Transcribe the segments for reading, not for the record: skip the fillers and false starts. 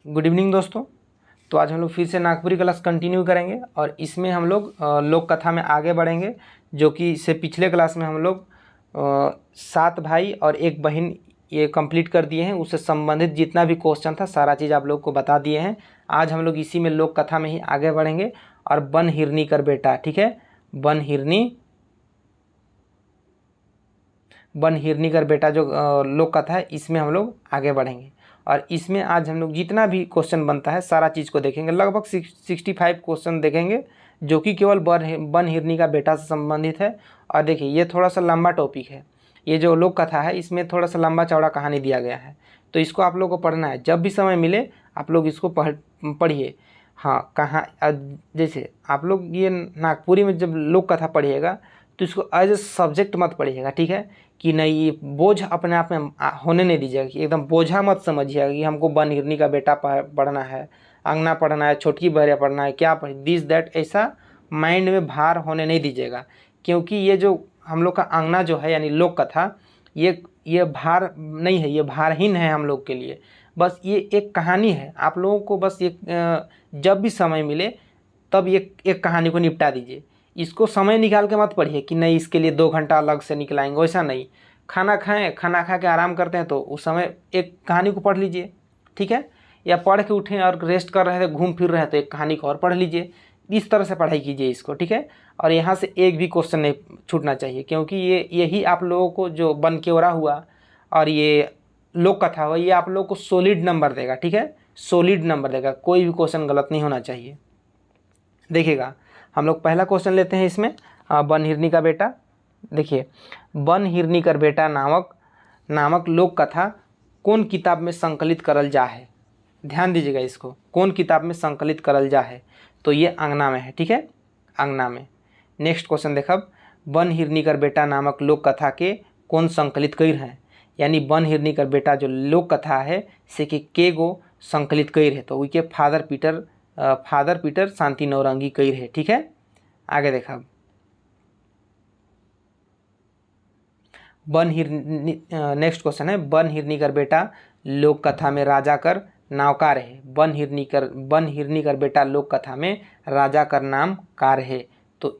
Good evening दोस्तों। तो आज हम लोग फिर से नागपुरी क्लास कंटिन्यू करेंगे और इसमें हम लोग लोक कथा में आगे बढ़ेंगे, जो कि इससे पिछले क्लास में हम लोग 7 भाई और 1 बहन ये कंप्लीट कर दिए हैं। उससे संबंधित जितना भी क्वेश्चन था सारा चीज़ आप लोग को बता दिए हैं। आज हम लोग इसी में लोक कथा में ही आगे बढ़ेंगे और बन हिरनी कर बेटा, ठीक है, बन हिरनी कर बेटा जो लोक कथा है इसमें हम लोग आगे बढ़ेंगे। और इसमें आज हम लोग जितना भी क्वेश्चन बनता है सारा चीज़ को देखेंगे। लगभग 65 क्वेश्चन देखेंगे जो कि केवल बन हिरनी का बेटा से संबंधित है। और देखिए ये थोड़ा सा लंबा टॉपिक है, ये जो लोक कथा है इसमें थोड़ा सा लंबा चौड़ा कहानी दिया गया है, तो इसको आप लोग को पढ़ना है। जब भी समय मिले आप लोग इसको पढ़िए। हाँ, कहाँ जैसे आप लोग ये नागपुरी में जब लोक कथा पढ़िएगा तो इसको एज ए सब्जेक्ट मत पढ़िएगा, ठीक है, कि नहीं ये बोझ अपने आप में होने नहीं दीजिएगा, कि एकदम बोझा मत समझिएगा कि हमको बन हिरनी का बेटा पढ़ना है, अंगना पढ़ना है, छोटकी बहरिया पढ़ना है, क्या पढ़ दिस दैट, ऐसा माइंड में भार होने नहीं दीजिएगा। क्योंकि ये जो हम लोग का अंगना जो है यानी लोक कथा, ये भार नहीं है, ये भारहीन है हम लोग के लिए। बस ये एक कहानी है, आप लोगों को बस ये जब भी समय मिले तब ये एक कहानी को निपटा दीजिए। इसको समय निकाल के मत पढ़िए कि नहीं इसके लिए 2 घंटा अलग से निकलाएंगे, वैसा नहीं। खाना खाएं, खाना खा के आराम करते हैं तो उस समय एक कहानी को पढ़ लीजिए, ठीक है, या पढ़ के उठें और रेस्ट कर रहे थे, घूम फिर रहे हैं तो एक कहानी को और पढ़ लीजिए। इस तरह से पढ़ाई कीजिए इसको, ठीक है। और यहाँ से एक भी क्वेश्चन नहीं छूटना चाहिए, क्योंकि यही आप लोगों को जो बन केवड़ा हुआ और ये लोक कथा हुआ, ये आप लोग को सॉलिड नंबर देगा, ठीक है, सॉलिड नंबर देगा। कोई भी क्वेश्चन गलत नहीं होना चाहिए। देखिएगा हम लोग पहला क्वेश्चन लेते हैं इसमें, बन हिरनी का बेटा। देखिए, बन हिरनी कर बेटा नामक लोक कथा कौन किताब में संकलित करल जा है। ध्यान दीजिएगा इसको, कौन किताब में संकलित करल जा है, तो ये अंगना में है, ठीक है, अंगना में। नेक्स्ट क्वेश्चन देखब, बन हिरनी कर बेटा नामक लोक कथा के कौन संकलित कर हैं, यानी बन हिरनी कर बेटा जो लोक कथा है से के गो संकलित कर है, तो उनके फादर पीटर शांति नौरंगी कई है, ठीक है। आगे देखा, नेक्स्ट क्वेश्चन है, बन हिरनी कर बेटा लोक कथा में राजा कर नाव का रहे। बन हिरनी कर बेटा लोक कथा में राजा कर नाम का रहे, तो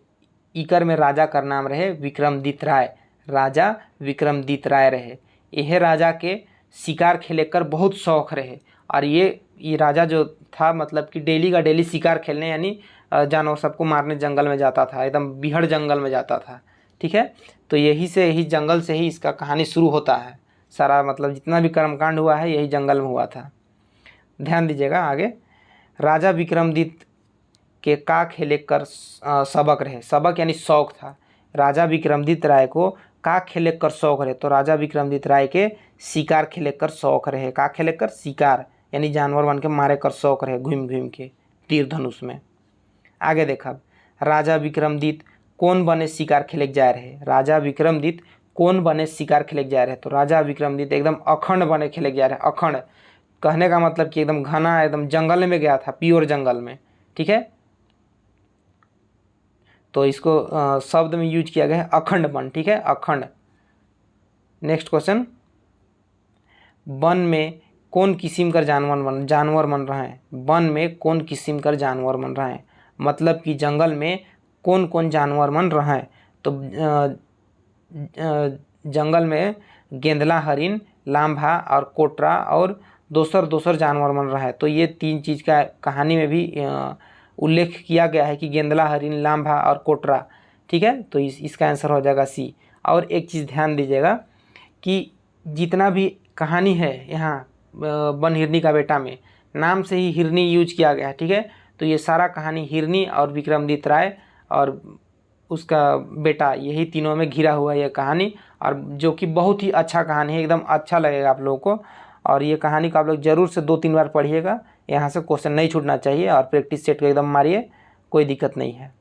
इकर में राजा कर नाम रहे विक्रमदित राय, राजा विक्रमदित राय रहे। यह राजा के शिकार खेले कर बहुत शौक रहे, और ये राजा जो था मतलब कि डेली का डेली शिकार खेलने यानी जानवर सबको मारने जंगल में जाता था, एकदम बिहड़ जंगल में जाता था, ठीक है। तो यही जंगल से ही इसका कहानी शुरू होता है। सारा मतलब जितना भी कर्मकांड हुआ है यही जंगल में हुआ था। ध्यान दीजिएगा आगे, राजा विक्रमदित के का खेले कर सबक रहे, सबक यानी शौक था। राजा विक्रमदित राय को का खेले कर शौक रहे, तो राजा विक्रमदित राय के शिकार खेले कर शौक रहे। का खेले कर शिकार यानी जानवर बन के मारे कर शौक रहे, घूम घूम के तीर धनुष में। आगे देखा, राजा विक्रमदित कौन बने शिकार खेले जा रहे। राजा विक्रमदित कौन बने शिकार खेले जा रहे, तो राजा विक्रमदित एकदम अखंड बने खेले जा रहे। अखंड कहने का मतलब कि एकदम घना एकदम जंगल में गया था, प्योर जंगल में, ठीक है। तो इसको शब्द में यूज किया गया है अखंड बन, ठीक है, अखंड। नेक्स्ट क्वेश्चन, वन में कौन किस्म कर जानवर बन रहे हैं। वन में कौन किस्म कर जानवर बन रहे हैं, मतलब कि जंगल में कौन कौन जानवर बन रहे हैं, तो जंगल में गेंदला, हरिन, लांभा और कोटरा और दोसर जानवर बन रहा है। तो ये 3 चीज़ का कहानी में भी उल्लेख किया गया है कि गेंदला, हरिन, लांभा और कोटरा, ठीक है। तो इसका आंसर हो जाएगा सी। और एक चीज़ ध्यान दीजिएगा कि जितना भी कहानी है यहाँ बन हिरनी का बेटा में नाम से ही हिरनी यूज किया गया है, ठीक है। तो ये सारा कहानी हिरनी और विक्रमदित राय और उसका बेटा यही तीनों में घिरा हुआ है ये कहानी, और जो कि बहुत ही अच्छा कहानी है, एकदम अच्छा लगेगा आप लोगों को। और ये कहानी को आप लोग ज़रूर से 2-3 बार पढ़िएगा, यहाँ से क्वेश्चन नहीं छूटना चाहिए, और प्रैक्टिस सेट को एकदम मारिए, कोई दिक्कत नहीं है।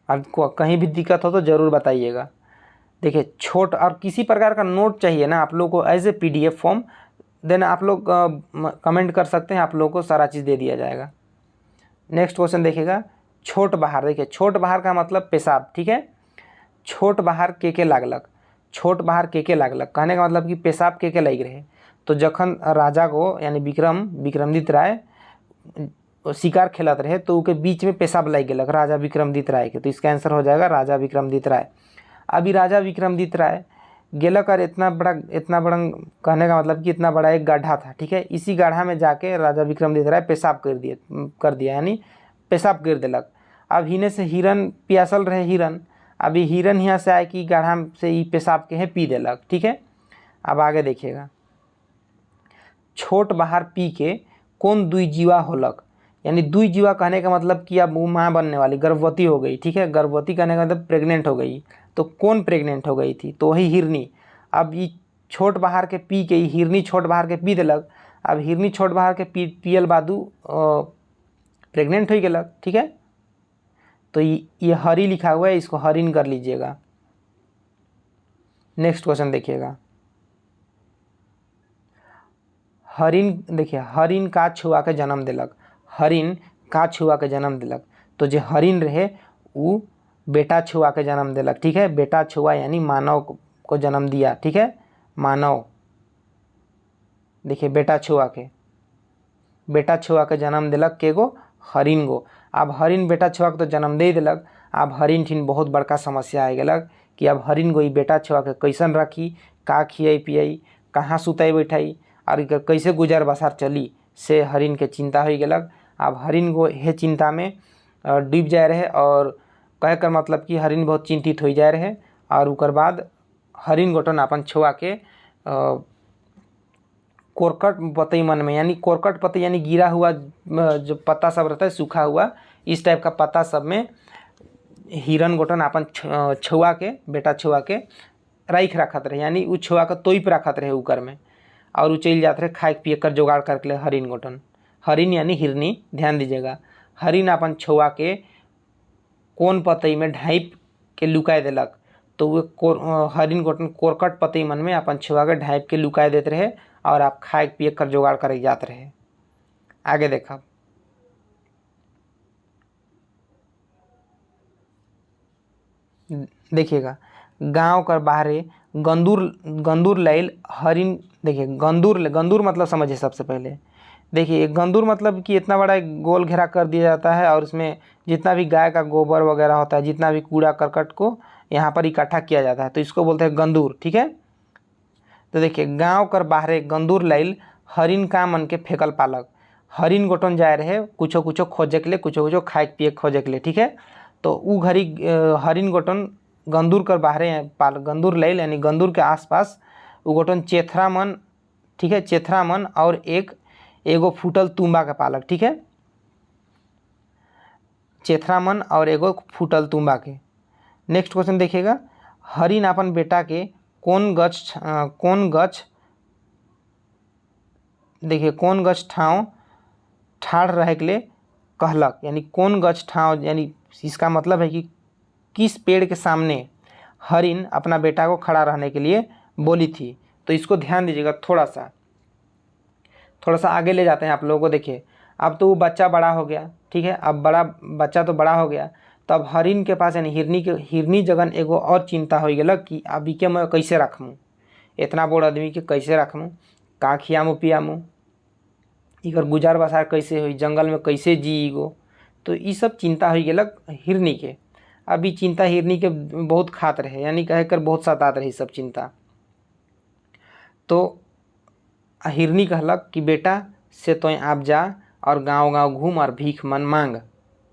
आपको कहीं भी दिक्कत हो तो ज़रूर बताइएगा। देखिए, छोट और किसी प्रकार का नोट चाहिए ना आप लोग को as a PDF form, then आप लोग कमेंट कर सकते हैं, आप लोगों को सारा चीज़ दे दिया जाएगा। नेक्स्ट क्वेश्चन देखिएगा, छोट बाहर। देखिए, छोट बाहर का मतलब पेशाब, ठीक है। छोट बाहर के लागलक, छोट बाहर के लागलक कहने का मतलब कि पेशाब के लग रहे। तो जखन राजा को यानी विक्रमादित्य राय शिकार खेलत रहे तो उनके बीच में पेशाब लग गलक राजा विक्रमादित्य राय के। तो इसका आंसर हो जाएगा राजा विक्रमादित्य राय। अभी राजा विक्रमादित्य राय गेलक और इतना बड़ा कहने का मतलब कि इतना बड़ा एक गड्ढा था, ठीक है। इसी गड्ढा में जाके राजा विक्रमादित्य राय पेशाब कर दिया यानी पेशाब कर दिलक। अब हिने से हिरन प्यासल रहे हिरन, अभी हिरन यहाँ से आए कि गड्ढा से ही पेशाब के पी देलक, ठीक है। अब आगे देखिएगा, छोट बाहर पी के कौन दुई जीवा होलक, यानी दुई जीवा कहने का मतलब कि अब वो माँ बनने वाली गर्भवती हो गई, ठीक है। गर्भवती कहने का मतलब प्रेग्नेंट हो गई। तो कौन प्रेग्नेंट हो गई थी, तो वही हिरनी। अब ये छोट बाहर के पी के हिरनी छोट बाहर के पी दिलक। अब हिरनी छोट बाहर के पियल बादू प्रेग्नेंट हो गलक, ठीक है। तो ये हरी लिखा हुआ है, इसको हरिन कर लीजिएगा। नेक्स्ट क्वेश्चन देखिएगा, हरिन देखिए, हरिन का छुआ के जन्म दिलक, हरिन का छुआ के जन्म दिलक। तो जो हरिन रहे वो बेटा छुआ के जन्म दिलक, ठीक है। बेटा छुआ यानी मानव को जन्म दिया, ठीक है, मानव। देखिए बेटा छुआ के जन्म दिलक के गो, हरिन गो। अब हरिन बेटा छुआ के तो जन्म दे दिलक। अब हरिन ठिन बहुत बड़का समस्या आ गलक कि अब हरिन गो ई बेटा छुआ के कैसन रखी, का खियाई पियाई, कहाँ सुताई बैठाई और कैसे गुजर बसर चली, से हरिन के चिंता हो गलक। अब हरिन गो हे चिंता में डूब जाए रहे और कहे कर मतलब कि हरिन बहुत चिंतित हो जाए रहे। और उकर बाद हरिन गोटन अपन छुआ के कोरकट पतई मन में, यानी कोरकट पतई यानी गिरा हुआ जो पत्ता सब रहता है सूखा हुआ, इस टाइप का पत्ता सब में हिरन गोटन अपन छुआ के बेटा छुआ के राख रखत रहे, यानी वो छुआ के तोइप रखत रहे उकर में। और वो चल जाते रहे खाए पिए कर जुगाड़ करके ले हरिन गोटन। हरिन यानी हिरनी, ध्यान दीजिएगा। हरिन अपन छुआ के कौन पतई में ढाइप के लुकाए दिलक। तो वो हरिन गोटन कोरकट पतई मन में अपन छुआ के ढाइप के लुकाए देते रहे और आप खाए पिए कर जुगाड़ करे जाते रहे। आगे देखा, देखिएगा, गांव कर बाहरे गंदूर लाइल हरिन। देखिए गंदूर मतलब समझिए सबसे पहले। देखिए गंदूर मतलब कि इतना बड़ा एक गोल घेरा कर दिया जाता है और उसमें जितना भी गाय का गोबर वगैरह होता है, जितना भी कूड़ा करकट को यहाँ पर इकट्ठा किया जाता है, तो इसको बोलते हैं गंदूर, ठीक है। तो देखिए, गांव कर बाहरे गंदूर लाइल हरिन का मन के फेंकल पालक। हरिन गोटन जाए रहे कुछो खोजे के लिए, कुछो खाए पिए खोजे के लिए, ठीक है। तो उ घड़ी हरिन गोटन गंदूर कर बाहरे गंदूर लाइल यानी गंदूर के आसपास उ गोटन चेथरा मन, ठीक है, चेथरा मन और एगो फूटल तुम्बा के पालक, ठीक है। चेथरा मन और एगो फूटल तुम्बा के। नेक्स्ट क्वेश्चन देखिएगा, हरिन अपन बेटा के कौन गछ देखिए कौन गछ ठाड़ रहे के लिए कहलक, यानी कौन गछ ठाव, यानी इसका मतलब है कि किस पेड़ के सामने हरिन अपना बेटा को खड़ा रहने के लिए बोली थी। तो इसको ध्यान दीजिएगा, थोड़ा सा आगे ले जाते हैं आप लोगों को। देखिए अब तो वो बच्चा बड़ा हो गया, ठीक है। अब बच्चा तो बड़ा हो गया, तब हरिन के पास यानी हिरनी जगन एगो और चिंता हो गया कि अभी के मैं कैसे रखूँ, इतना बड़ आदमी के कैसे रखूँ, का खियामू पियामू, इकर गुजार बसार कैसे हुई, जंगल में कैसे जीगो। तो ये सब चिंता हो गलक हिरनी के। अभी चिंता हिरनी के बहुत खात रहे, यानी कहे कर बहुत सतात रही सब चिंता। तो हिरनी कहलक कि बेटा से तो आप जा और गांव घूम और भीख मन मांग,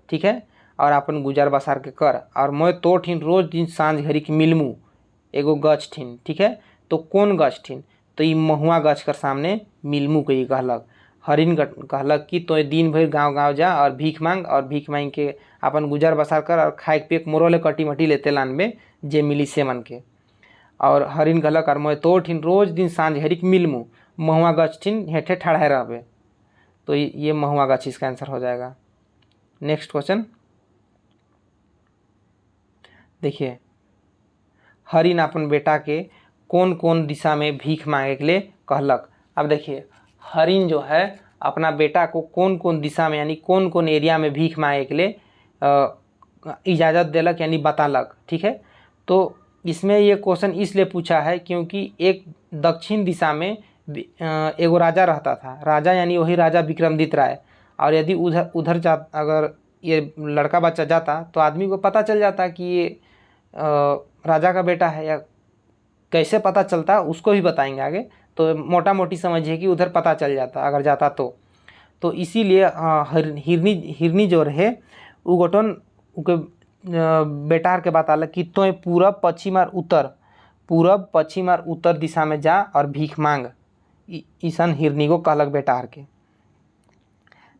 ठीक है, और अपन गुजार बसार के कर। और मैं तो ठिन रोज दिन सांझ घड़ी के मिलमू एगो गछ ठिन, ठीक है। तो कौन गछ ठिन, तो ये महुआ गछ कर सामने मिलमू के कहलक। हरिन कहलक कि तो दिन भर गांव जा और भीख मांग के अपन गुजार बसार कर और खाए पिए मोरोले कटी मटी लेते लान में जे मिली से मन के। और हरिन कहलक और मैं तो ठिन रोज दिन सांझ घड़ी के मिलमू महुआ गछ ठिन हेठे ठाढ़े रहबे। तो ये महुआ गछ इसका आंसर हो जाएगा। नेक्स्ट क्वेश्चन देखिए, हरिन अपन बेटा के कौन कौन दिशा में भीख मांगे के लिए कहलक। अब देखिए हरिन जो है अपना बेटा को कौन कौन दिशा में यानी कौन कौन एरिया में भीख मांगे के लिए इजाज़त देलक यानी बतालक, ठीक है। तो इसमें ये क्वेश्चन इसलिए पूछा है क्योंकि एक दक्षिण दिशा में एगो राजा रहता था, राजा यानी वही राजा विक्रमादित्य राय। और यदि उधर उधर जा अगर ये लड़का बच्चा जाता तो आदमी को पता चल जाता कि ये राजा का बेटा है, या कैसे पता चलता उसको भी बताएंगे आगे। तो मोटा मोटी समझिए कि उधर पता चल जाता अगर जाता तो इसीलिए हिरनी जो रहे उ गोटन उके बेटार के बताल कि तो पूरब पश्चिम और उत्तर दिशा में जा और भीख मांग, ईसन हिरनी को कहलक बेटार के।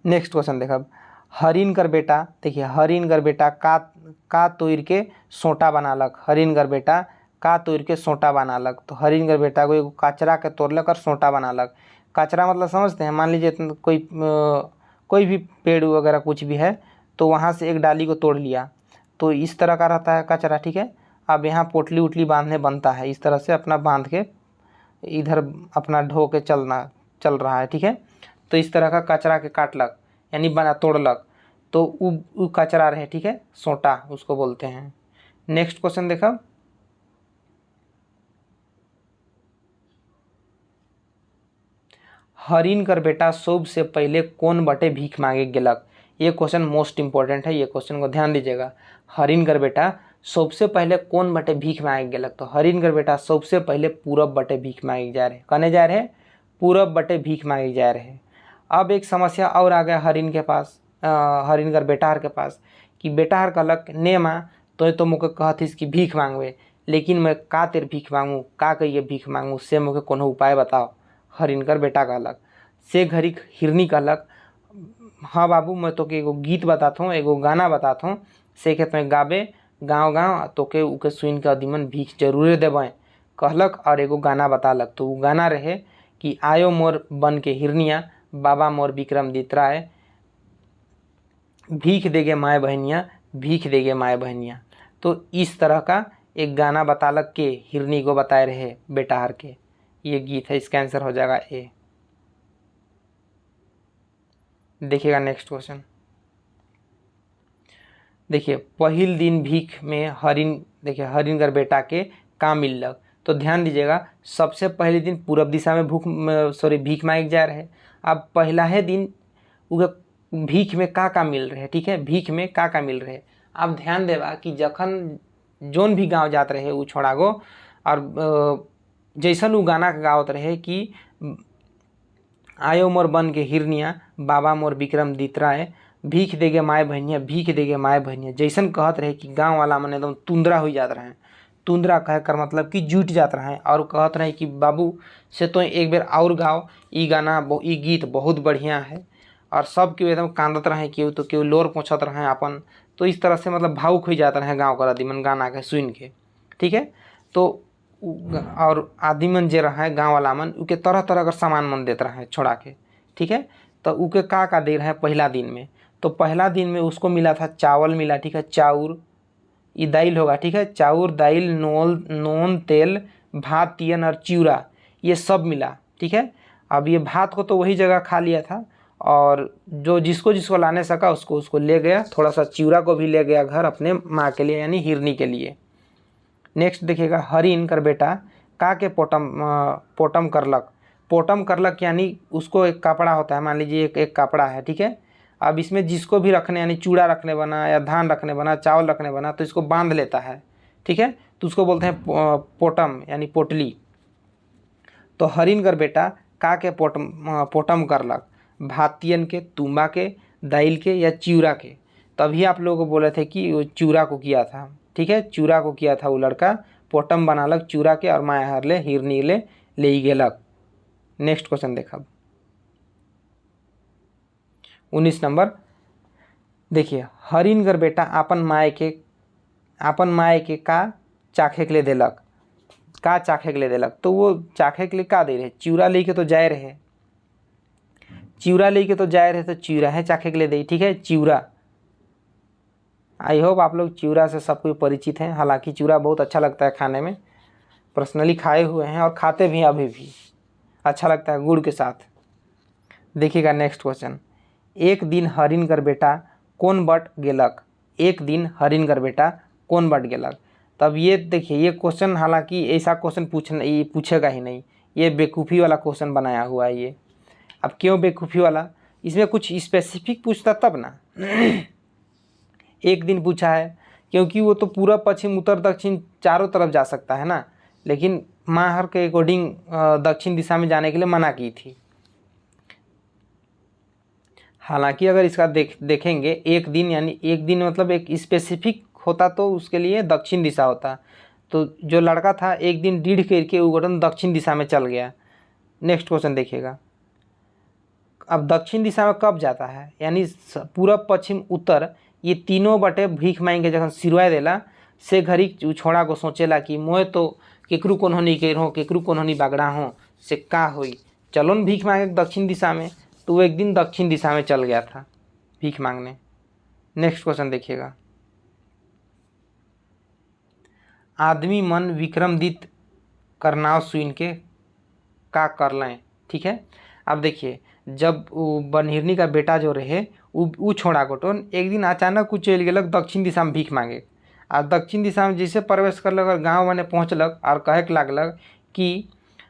नेक्स्ट क्वेश्चन देखब, हरिन कर बेटा, देखिए हरिन कर बेटा का तोड़ के सोटा बनालक, हरिन कर बेटा का तोड़ के सोटा बनालक। तो हरिन कर बेटा को एगो कचरा के तोड़लक और सोटा बनालक। कचरा मतलब समझते हैं, मान लीजिए कोई भी पेड़ वगैरह कुछ भी है तो वहाँ से एक डाली को तोड़ लिया, तो इस तरह का रहता है कचरा, ठीक है। अब यहाँ पोटली उटली बांधने बनता है, इस तरह से अपना बांध के इधर अपना ढो के चल रहा है, ठीक है। तो इस तरह का कचरा के काटलक यानी बना तोड़लक, तो उ कचरा रहे, ठीक है, सोटा उसको बोलते हैं। नेक्स्ट क्वेश्चन देखा, हरिन कर बेटा सब से पहले कौन बटे भीख मांगे गेलक। ये क्वेश्चन मोस्ट इंपॉर्टेंट है, ये क्वेश्चन को ध्यान दीजिएगा। हरिन कर बेटा सबसे पहले कौन बटे भीख मांगे गेलक। तो हरिन कर बेटा सबसे पहले पूरब बटे भीख मांगे जा रहे, कहने जा रहे पूरब बटे भीख मांगे जा रहे। अब एक समस्या और आ गया हरिन के पास, हरिन कर बेटार के पास, कि बेटार कहलक ने माँ तो मुझे कहतीस कि भीख मांगवे, लेकिन मैं का तेर भीख मांगू, का कहिए भीख मांगू, से मुझे कोनो उपाय बताओ। हरिन कर बेटा कहलक। से घड़ी हिरनी कहलक, हाँ बाबू मैं तो के एगो गीत बताता हूँ, एगो गाना बताता हूँ, से के तुम्हें गाबे गाँव गाँव तो के उके सुन के अदीमन भीख जरूरे देवें, कहलक। और एगो गाना बतालक, तो वो गाना रहे कि आयो मोर बन के हिरनिया, बाबा मोर विक्रमादित्य राय, भीख देगे माए बहनिया, भीख देगे माए बहनिया। तो इस तरह का एक गाना बतालक के हिरनी को बताए रहे बेटार के, ये गीत है, इसका आंसर हो जाएगा ए। देखिएगा नेक्स्ट क्वेश्चन, देखिए पहिल दिन भीख में हरिन, देखिए हरिन कर बेटा के का मिललक। तो ध्यान दीजिएगा, सबसे पहले दिन पूरब दिशा में भीख मांगे जा रहे। अब पहला है दिन उके भीख में का मिल रहे, ठीक है, भीख में का मिल रहे। अब ध्यान देवा कि जखन जोन भी गाँव जात रहे वो छोड़ा गो, और जैसन वो गाना के गावत रहे कि आयो मोर बन के हिरनिया, बाबा मोर विक्रमादित्य राय, भीख देगे माए बहनिया, भीख देगे माए बहनिया, जैसन कहत रहे कि गांव वाला मन एकदम तुंदरा हो जात रहे। तुंदरा कह कर मतलब कि जुट जात रहे, और कहत रहे कि बाबू से तो एक बेर और गाओ, ई गाना ई गीत बहुत बढ़िया है। और सब केहू एकदम कांदत रहे, केहू तो केहू लोर पोछत रहे अपन। तो इस तरह से मतलब भावुक हो जाते रहे गाँव कर आदमी गाना के सुन के, ठीक है। तो और आदमी मन जे रहा है गाँव वाला मन उके तरह तरह का सामान मन देते रहे छोड़ा के, ठीक है। तो उके का दे रहे पहला दिन में। तो पहला दिन में उसको मिला था चावल मिला, ठीक है, चाउर, ये दाइल होगा, ठीक है, चाउर दाइल नून तेल भात तियन और चिवड़ा, ये सब मिला, ठीक है। अब ये भात को तो वही जगह खा लिया था, और जो जिसको लाने सका उसको ले गया, थोड़ा सा चिवड़ा को भी ले गया घर अपने माँ के लिए यानी हिरनी के लिए। नेक्स्ट देखिएगा, हरिन कर बेटा का के पोटम करलक। पोटम करलक यानी उसको एक कपड़ा होता है, मान लीजिए एक कपड़ा है, ठीक है। अब इसमें जिसको भी रखने यानी चूड़ा रखने बना या धान रखने बना, चावल रखने बना, तो इसको बांध लेता है, ठीक है। तो उसको बोलते हैं पोटम यानी पोटली। तो हरिन कर बेटा का के पोटम करलक, भातियन के, तुम्बा के, दाइल के या चिवड़ा के। तभी आप लोगों को बोले थे कि वो चिवड़ा को किया था, ठीक है, चूड़ा को किया था वो लड़का, पोटम बनालक चूड़ा के, और माया हरले हिरनी ले गेलक। नेक्स्ट क्वेश्चन देखब 19 नंबर, देखिए हरिन कर बेटा अपन माय के का चाखे के लिए देलक, का चाखे के लिए देलक। तो वो चाखे के लिए का दे रहे, चिवड़ा लेके तो जाए रहे, तो चिवड़ा है चाखे के लिए दे, ठीक है, चिवड़ा। आई होप आप लोग चिवड़ा से सब कोई परिचित हैं, हालांकि चिवड़ा बहुत अच्छा लगता है खाने में, पर्सनली खाए हुए हैं और खाते भी अभी भी अच्छा लगता है गुड़ के साथ। देखिएगा नेक्स्ट क्वेश्चन, एक दिन हरिन कर बेटा कौन बट गेलक। एक दिन हरिन कर बेटा कौन बट गेलक। तब ये देखिए, ये क्वेश्चन हालांकि ऐसा क्वेश्चन पूछेगा ही नहीं, ये बेवकूफ़ी वाला क्वेश्चन बनाया हुआ है ये। अब क्यों बेवकूफ़ी वाला, इसमें कुछ स्पेसिफिक पूछता तब ना। एक दिन पूछा है क्योंकि वो तो पूरा पश्चिम उत्तर दक्षिण चारों तरफ जा सकता है ना, लेकिन माहर के अकॉर्डिंग दक्षिण दिशा में जाने के लिए मना की थी। हालांकि अगर इसका देखेंगे एक दिन, यानी एक दिन मतलब एक स्पेसिफिक होता तो उसके लिए दक्षिण दिशा होता। तो जो लड़का था एक दिन रीढ़ करके उगड़न दक्षिण दिशा में चल गया। नेक्स्ट क्वेश्चन देखिएगा, अब दक्षिण दिशा में कब जाता है, यानी पूरब पश्चिम उत्तर ये तीनों बटे भीख मांगे जखन सिरवाए देला से घड़ी छोड़ा को सोचेला कि मोए तो केकरू कोन्हनी के हो केकरू कोन्हनी बागड़ा हो से का हुई, चलो न भीख मांगे दक्षिण दिशा में। तो वो एक दिन दक्षिण दिशा में चल गया था भीख मांगने। नेक्स्ट क्वेश्चन देखिएगा, आदमी मन विक्रमदित करनाव सुन के का कर लें। ठीक है, अब देखिए जब बनहिरनी का बेटा जो रहे उ छोड़ा गोटोन एक दिन अचानक चल गलक दक्षिण दिशा में भीख मांगे। आ दक्षिण दिशा में जैसे प्रवेश करलक और गाँव बने पहुँचलक और कहे के लागलक कि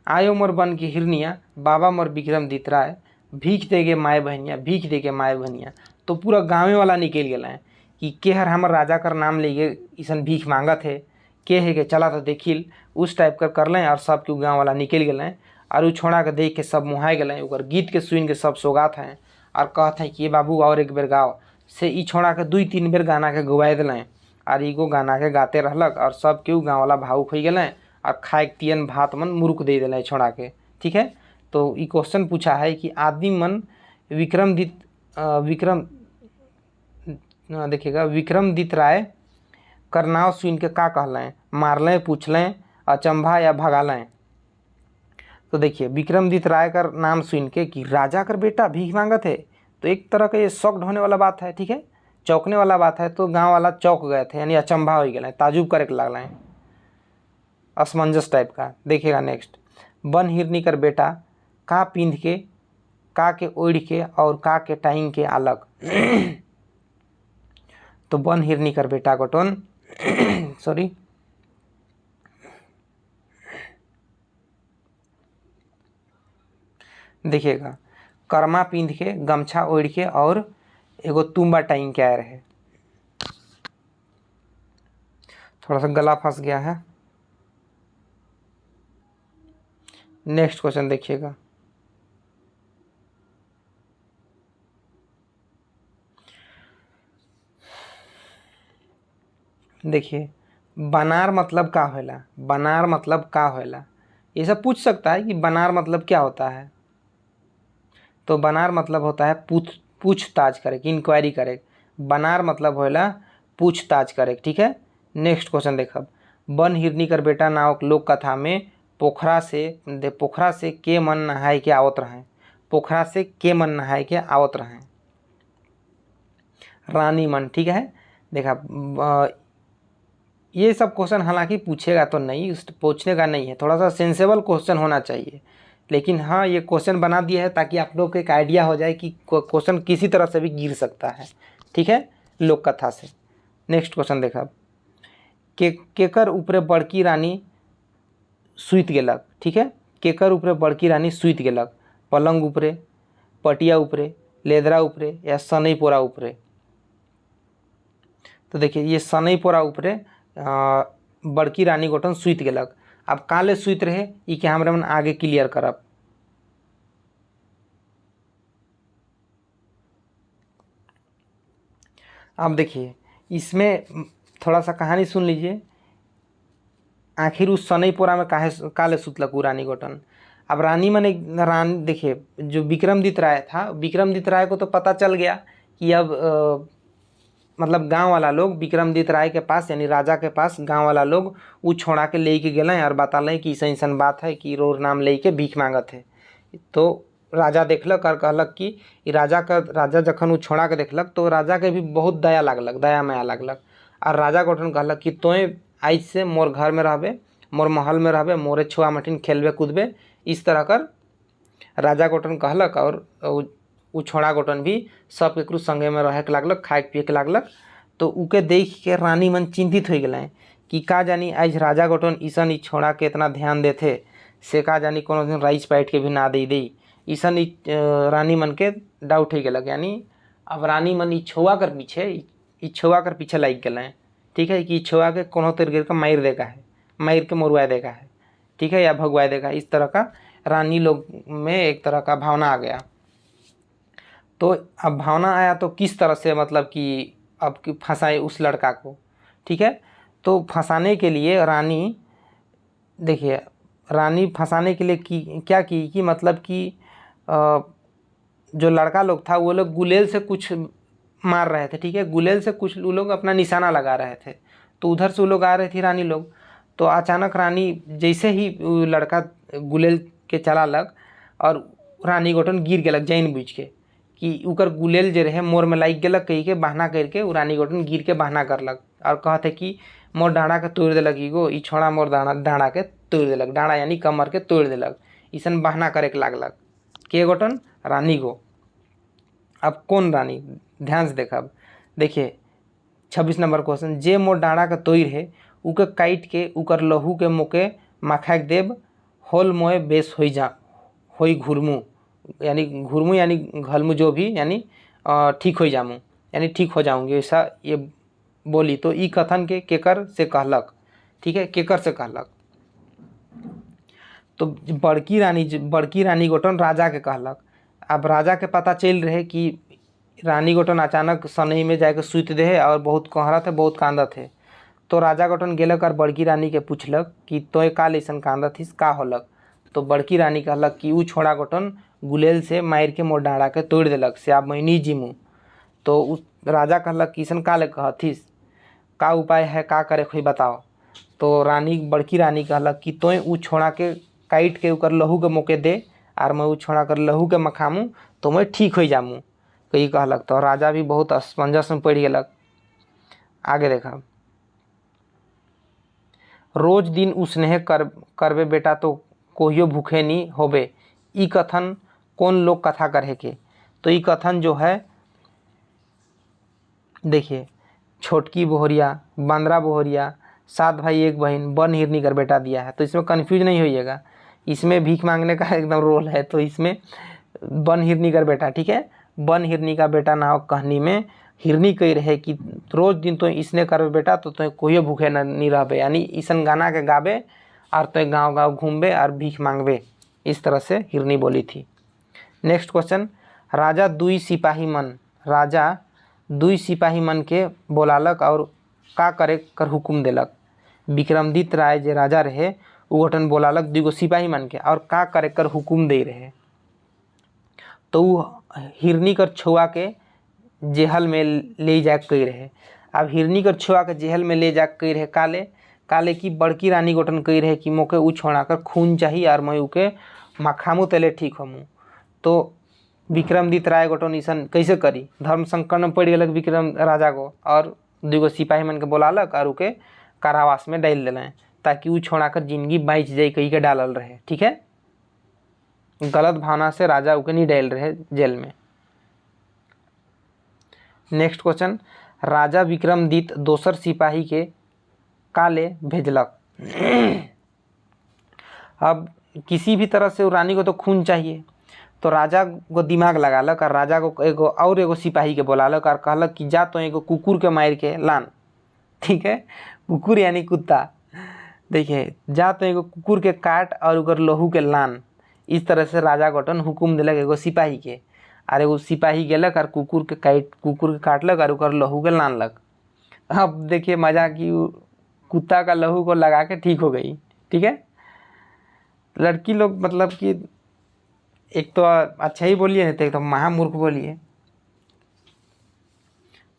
आयो मोर बन की हिरनिया बाबा मोर विक्रमदित राय भीख देगे माए बहनिया भीख देगे माए बहनिया। तो पूरा गाँवे वाला निकल गए कि के हर हमर राजा कर नाम ले गए ईसन भीख मांगत है के है के चला तो देखिल उस टाइप कर लें। और सब क्यों गाँव वाला निकल गए और उ छोड़ा के देख के सब मुहाय गए, ओकर गीत के सुन के सब सोगात हैं और कहते हैं कि ये बाबू और एक बेर गाओ। से ई छोड़ा के 2-3 बेर गाना के गवाए दिलें और एगो गाना के गाते रहलक और सब क्यों गाँव वाला भावुक हो गए और खाए तियन भात मन मुरुक दे दिलें छोड़ा के। ठीक है, तो ये क्वेश्चन पूछा है कि आदमी मन देखिएगा विक्रमदित राय करनाव सुन के का कहलें, मार लें, पूछ लें, अचंभा या भगा लें। तो देखिए विक्रमदित राय का नाम सुन के कि राजा कर बेटा भीख मांगत है, तो एक तरह का ये शॉक्ड होने वाला बात है। ठीक है, चौंकने वाला बात है। तो गांव वाला चौंक गए थे, यानी अचंभा हो गए, ताजुब करे के लगल, असमंजस टाइप का। देखिएगा नेक्स्ट, बन हिरनी कर बेटा का पींध के का के ओढ़ के और का के टाइम के आलक। तो बन हिरनी कर बेटा गोटोन सॉरी देखिएगा कर्मा पींध के गमछा ओढ़ के और एगो तुम्बा टाइम के आए रहे। थोड़ा सा गला फंस गया है। नेक्स्ट क्वेश्चन देखिएगा, देखिए बनार मतलब का होला, बनार मतलब का होला, ये सब पूछ सकता है कि बनार मतलब क्या होता है। तो बनार मतलब होता है पूछताछ करे, इंक्वायरी करे। बनार मतलब होला पूछताछ करे। ठीक है, नेक्स्ट क्वेश्चन देखब, बन हिरनी कर बेटा नावक लोक कथा में पोखरा से के मन नहाए के आवत रहें। पोखरा से के मन नहाए के आवत रहें, रानी मन। ठीक है, देखा ये सब क्वेश्चन हालांकि पूछेगा तो नहीं, पूछने का नहीं है, थोड़ा सा सेंसेबल क्वेश्चन होना चाहिए। लेकिन हाँ ये क्वेश्चन बना दिया है ताकि आप लोग को एक आइडिया हो जाए कि क्वेश्चन किसी तरह से भी गिर सकता है। ठीक है, लोक कथा से। नेक्स्ट क्वेश्चन देखा, केकर ऊपरे बड़की रानी सुत गेलक। ठीक है, केकर ऊपरे बड़की रानी सुत गेलक, पलंग ऊपरे, पटिया ऊपरे, लेदरा ऊपरे या सनई पोरा ऊपरे। तो देखिए ये सनई पोरा ऊपरे बड़की रानी गोटन सुत गेलक। अब काले सुत रहे ई के हमरा मन आगे क्लियर करब। अब देखिए इसमें थोड़ा सा कहानी सुन लीजिए, आखिर उस सनईपोरा में काले सुतलक उ रानी गोटन। अब रानी मन रानी देखिए जो विक्रमदित राय था, विक्रमदित राय को तो पता चल गया कि अब मतलब गांव वाला लोग विक्रमदित राय के पास यानी राजा के पास गांव वाला लोग उ छोड़ा के ले के गए और बताल कि ऐसा ऐसा बात है कि रोर नाम ले के भीख मांगत है। तो राजा देखलक और कहलक कि राजा जखन उ छोड़ा के देखलक तो राजा के भी बहुत दया लागलक, दया माया लागलक। और राजा गोठन कहलक कि तोय आज से मोर घर में रहबे, मोर महल में रहबे, मोरे छुआ मठिन खेलबे कूदबे, इस तरह कर राजा गोठन कहलक। और उ छोड़ा गोटन भी सब केकरो संगे में रहे के लागलक, खाए पिए के लागलक। तो उके देख के रानी मन चिंतित हो गए कि का जानी आज राजा गोटन ईसन ई छोड़ा के इतना ध्यान देते सेका जानी कोनो दिन राइस पैट के भी ना दे दे ईसन रानी मन के डाउट ही गेलक। यानी अब रानी मन इच्छुआ कर पीछे लाग गए, ठीक है, कि इच्छुआ के कोनो तरीके का मार देगा है, मार के मरवा देगा है, ठीक है, या भगवा देगा। इस तरह का रानी लोग में एक तरह का भावना आ गया। तो अब भावना आया तो किस तरह से मतलब कि अब फंसाए उस लड़का को, ठीक है। तो फंसाने के लिए रानी, देखिए रानी फंसाने के लिए क्या की कि मतलब कि जो लड़का लोग था वो लोग गुलेल से कुछ मार रहे थे, ठीक है, गुलेल से कुछ वो लोग अपना निशाना लगा रहे थे। तो उधर से वो लोग आ रही थी रानी लोग। तो अचानक रानी जैसे ही लड़का गुलेल के चला लग और रानी गोटन गिर गेलक जान बुझ के कि उकर गुलेल जे रहे मोर में लाग गेलक, कही के बहाना करके वो रानी गोटन गिर के बहाना करलक और कहते कि मोर डाँड़ा के तोड़ देलक, एगो ई छोड़ा मोर डाँड़ा के तोड़ देलक, डाँड़ा यानी कमर के तोड़ देलक, ईसन बहाना करे के लागलक के गोटन रानी गो। अब कौन रानी, ध्यान से देखब। देखिए 26 नंबर क्वेश्चन, जे मोर डाँड़ा के तोड़ है उके काट के उकर लहू के मुके मखाक देव होल मोए बेस होई घुरमू, यानी घुरमू यानी घलमू जो भी, यानी ठीक हो जामू, यानी ठीक हो जाऊंगी, ऐसा ये बोली। तो ई कथन के केकर से कहलक, ठीक है, केकर से कहलक। तो बड़की रानी गोटन राजा के कहलक। अब राजा के पता चल रहे कि रानी गोटन अचानक सनई में जाके सुत दे और बहुत कहरत है, बहुत कांदत है। तो राजा गोटन गेलक और बड़की रानी के पूछलक कि तोय काल ऐसन कांदत हिस, का होलक। तो बड़की रानी कहलक कि ऊ छोड़ा गोटन गुलेल से मार के मोर डाँड़ा के तोड़ देलक से आप मैं नहीं जिमू। तो उस राजा कहलक कि ऐसन काले कहथिस, का उपाय है, का करे खोई बताओ। तो बड़की रानी कहलक कि तोय ऊ छोड़ा के काट के उकर लहू के मुके दे और मैं ऊ छोड़ा कर लहू के मखामू तो मैं ठीक हो जामू, कही कहलक। तो राजा भी बहुत असमंजस में पड़ गेलक। आगे देखा, रोज दिन उसनेह करबे बेटा तो कोहियो भूखे नहीं होबे, ई कथन कौन लोग कथा करे के। तो ई कथन जो है, देखिए छोटकी बोहरिया, बांद्रा बोहरिया, 7 भाई 1 बहन, बन हिरनी कर बेटा दिया है। तो इसमें कन्फ्यूज नहीं होइएगा, इसमें भीख मांगने का एकदम रोल है। तो इसमें बन हिरनी कर बेटा, ठीक है, बन हिरनी का बेटा ना हो कहानी में हिरनी कही रहे कि रोज दिन तो इसने करबे बेटा तो कोई भूखे नहीं रहबे, यानी ईसन गाना के गाबे और तो गाँव गाँव घूमबे और भीख मांगबे, इस तरह से हिरनी बोली थी। नेक्स्ट क्वेश्चन, राजा दुई सिपाही मन के बोलालक और का करे कर हुकुम देलक। विक्रमादित्य राय जे राजा रहे उ घटन बोलालक 2 सिपाही मन के और का करे कर हुकुम दे रहे। तो उ हिरनी कर छुआ के जेहल में ले जा कही रहे। अब हिरनी कर छुआ के जेहल में ले जा कही रहे काले की बड़की रानी गोटन कही रहे कि मोके उ छोड़ा कर खून चाहिए और मैं उके मखामू तले ठीक हमू। तो विक्रमादित्य राय गोटन ईसन कैसे करी, धर्म संकट में पड़ गलक विक्रम राजा को और 2 सिपाही मन के बोलालक और उके कारावास में डाल दिल ताकि उ छोड़ा कर जिंदगी बाँच जाए कही के डालल रहे, ठीक है। गलत भावना से राजा उके नहीं डाल रहे जेल में। नेक्स्ट क्वेश्चन, राजा विक्रमादित्य दोसर सिपाही के काले भेजलक। अब किसी भी तरह से रानी को तो खून चाहिए, तो राजा को दिमाग लगालक और राजा को एगो सिपाही के बोलालक और कहलक कि जा तो एगो कुकुर के मार के लान, ठीक है, कुकुर यानी कुत्ता। देखिए जा तो एगो कुकुर के काट और उकर लहू के लान। इस तरह से राजा गोटन हुकुम दिलक एगो सिपाही के, और एगो सिपाही गेलक और कुकुर के काटलक और उकर लहू के लानलक। अब देखिए मजा की कुत्ता का लहू को लगा के ठीक हो गई, ठीक है। लड़की लोग मतलब कि एक तो अच्छा ही बोलिए, नहीं तो एकदम महामूर्ख बोलिए।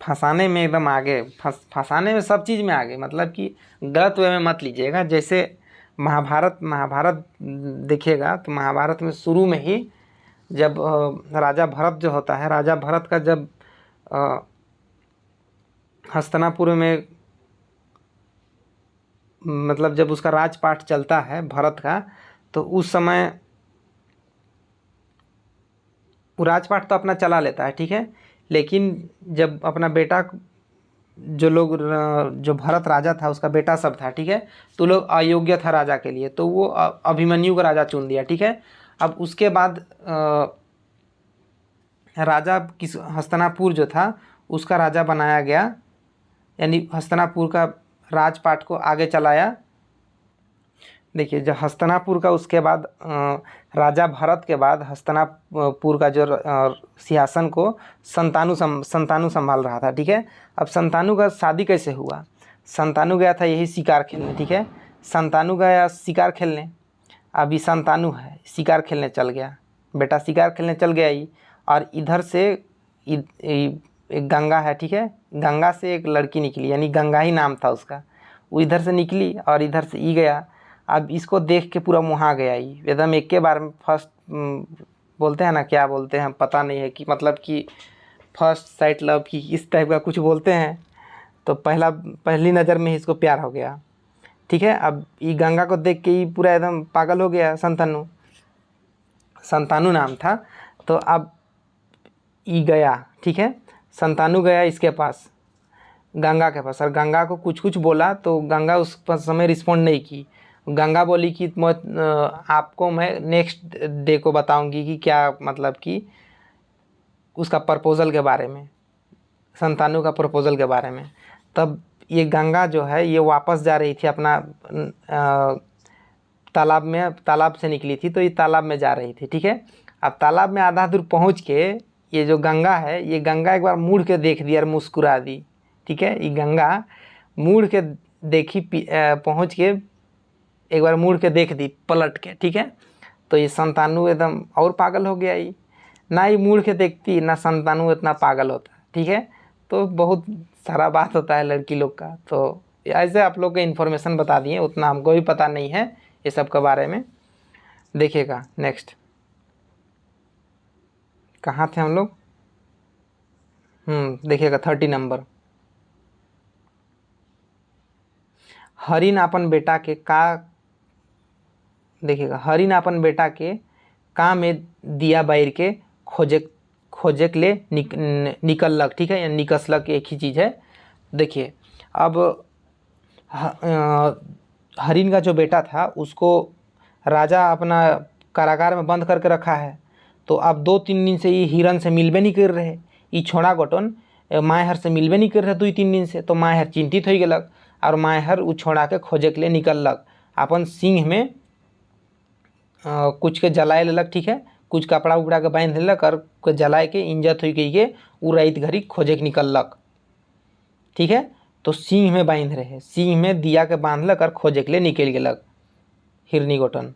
फंसाने में एकदम आगे, फंसाने में सब चीज़ में आगे, मतलब कि गलत वे में मत लीजिएगा। जैसे महाभारत देखिएगा तो महाभारत में शुरू में ही जब राजा भरत जो होता है, राजा भरत का जब हस्तिनापुर में मतलब जब उसका राजपाट चलता है भरत का, तो उस समय वो राजपाट तो अपना चला लेता है, ठीक है, लेकिन जब अपना बेटा जो लोग जो भरत राजा था उसका बेटा सब था, ठीक है, तो लोग अयोग्य था राजा के लिए, तो वो अभिमन्यु को राजा चुन दिया, ठीक है। अब उसके बाद राजा किस हस्तिनापुर जो था उसका राजा बनाया गया, यानी हस्तिनापुर का राजपाट को आगे चलाया। देखिए जब हस्तिनापुर का उसके बाद राजा भरत के बाद हस्तिनापुर का जो सिंहासन को संतानु संभाल रहा था, ठीक है। अब संतानु का शादी कैसे हुआ? संतानु गया था यही शिकार खेलने, ठीक है, संतानु गया शिकार खेलने। अभी संतानु है शिकार खेलने चल गया, बेटा शिकार खेलने चल गया ही, और इधर से एक गंगा है, ठीक है, गंगा से एक लड़की निकली, यानी गंगा ही नाम था उसका, वो इधर से निकली और इधर से ई गया। अब इसको देख के पूरा मुहा गया ही एकदम, एक के बार में फर्स्ट बोलते हैं ना, क्या बोलते हैं पता नहीं है कि मतलब कि फर्स्ट साइट लव की इस टाइप का कुछ बोलते हैं, तो पहली नज़र में ही इसको प्यार हो गया, ठीक है। अब ये गंगा को देख के ही पूरा एकदम पागल हो गया, संतानु नाम था। तो अब ये गया, ठीक है, संतानु गया इसके पास, गंगा के पास, और गंगा को कुछ कुछ बोला तो गंगा उस पर समय रिस्पॉन्ड नहीं की। गंगा बोली कि आपको मैं नेक्स्ट डे को बताऊंगी कि क्या मतलब कि उसका प्रपोज़ल के बारे में, संतानु का प्रपोज़ल के बारे में। तब ये गंगा जो है ये वापस जा रही थी अपना तालाब से निकली थी, तो ये तालाब में जा रही थी, ठीक है। अब तालाब में आधा दूर पहुँच के ये जो गंगा है, ये गंगा एक बार मुड़ के देख दी और मुस्कुरा दी, ठीक है। ये गंगा मुड़ के देखी, पहुँच के एक बार मुड़ के देख दी पलट के, ठीक है। तो ये संतानु एकदम और पागल हो गया, ही ना ही मुड़ के देखती ना संतानु इतना पागल होता, ठीक है। तो बहुत सारा बात होता है लड़की लोग का, तो ऐसे आप लोग को इन्फॉर्मेशन बता दिए, उतना हमको भी पता नहीं है ये सब के बारे में। देखिएगा नेक्स्ट कहाँ थे हम लोग, देखिएगा 30 नंबर। हरिन अपन बेटा के का, देखिएगा हरिन अपन बेटा के का में दिया बैर के खोजेक ले निकलक, ठीक है, या निकसलक एक ही चीज़ है। देखिए अब हरिन का जो बेटा था उसको राजा अपना कारागार में बंद करके रखा है, तो अब 2-3 दिन से ये हिरन से मिलबे नहीं कर रहे, ये छोड़ा गोटन मायहर से मिलबे नहीं कर रहे 2-3 दिन से, तो मायहर चिंतित हो गलक और मायहर उ छोड़ा के खोजे के लिए निकलक, अपन सिंह में कुछ के जलाए लेलक, ठीक है, कुछ कपड़ा उपड़ा के बांध लेलक और जलाए के इंजत हो गई के उ रात घड़ी खोजे के निकलक, ठीक है। तो सिंह में बांध रहे, सिंह में दिया के बांधलक और खोजे के लिए निकल गेलक हिरनी गोटन।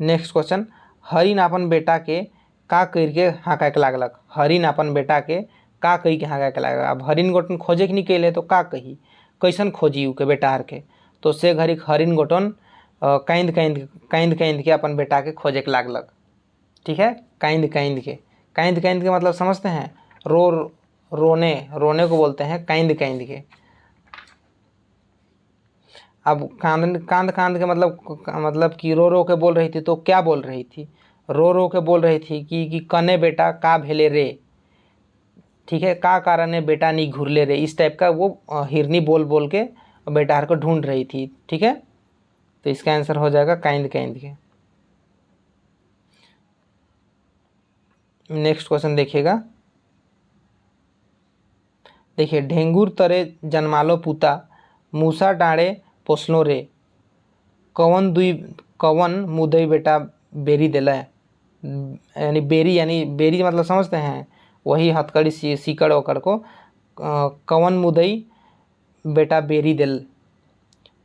नेक्स्ट क्वेश्चन, हरिन अपन बेटा के का करके हाँका के लागलक, हरिन अपन बेटा के का कही के हाँका के लागलक। अब हरिन गोटन खोजे के निकले तो का कही, कैसन खोजी उ के बेटा हर के, तो से घड़ी हरिन गोटन कांद के अपन बेटा के खोजे के लागलक, ठीक है। कांद के मतलब समझते हैं, रोने को बोलते हैं कांद के। अब कांद के मतलब कि रो के बोल रही थी, तो क्या बोल रही थी, रो के बोल रही थी कि कने बेटा का भेले रे, ठीक है, का कारण है बेटा नहीं घुरले रे, इस टाइप का वो हिरनी बोल के बेटा हर को ढूंढ रही थी, ठीक है। तो इसका आंसर हो जाएगा कांद के। नेक्स्ट क्वेश्चन देखिएगा, देखिए ढेंगुर तरे जन्मालो पूता मूसा डाँड़े पोसलो रे, कवन मुदई बेटा बेरी दिला, यानी बेरी मतलब समझते हैं वही हथकड़ी सीकड़ ओकड़ को, कवन मुदई बेटा बेरी दिल,